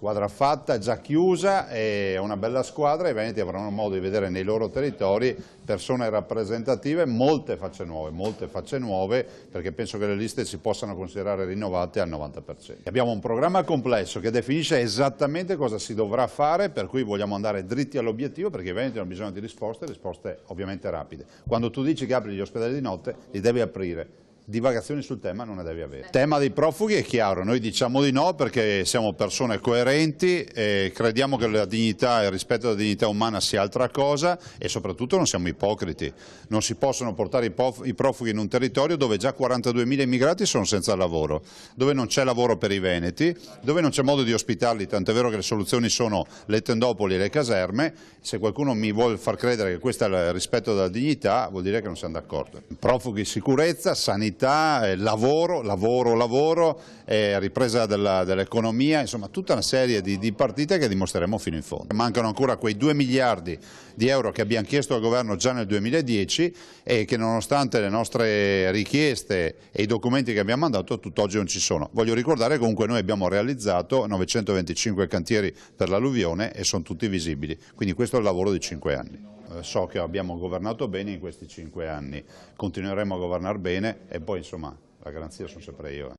squadra fatta, già chiusa, è una bella squadra, i veneti avranno modo di vedere nei loro territori persone rappresentative, molte facce nuove, perché penso che le liste si possano considerare rinnovate al 90%. Abbiamo un programma complesso che definisce esattamente cosa si dovrà fare, per cui vogliamo andare dritti all'obiettivo, perché i veneti hanno bisogno di risposte ovviamente rapide. Quando tu dici che apri gli ospedali di notte, li devi aprire. Divagazioni sul tema non ne devi avere. Il tema dei profughi è chiaro, noi diciamo di no perché siamo persone coerenti e crediamo che la dignità e il rispetto della dignità umana sia altra cosa e soprattutto non siamo ipocriti. Non si possono portare i profughi in un territorio dove già 42.000 immigrati sono senza lavoro, dove non c'è lavoro per i veneti, dove non c'è modo di ospitarli, tant'è vero che le soluzioni sono le tendopoli e le caserme. Se qualcuno mi vuole far credere che questo è il rispetto della dignità, vuol dire che non siamo d'accordo. Profughi, sicurezza, sanità, lavoro, ripresa dell'economia, insomma tutta una serie di partite che dimostreremo fino in fondo. Mancano ancora quei 2 miliardi di euro che abbiamo chiesto al governo già nel 2010 e che nonostante le nostre richieste e i documenti che abbiamo mandato tutt'oggi non ci sono. Voglio ricordare che comunque noi abbiamo realizzato 925 cantieri per l'alluvione e sono tutti visibili, quindi questo è il lavoro di 5 anni. So che abbiamo governato bene in questi 5 anni, continueremo a governare bene e poi insomma la garanzia sono sempre io.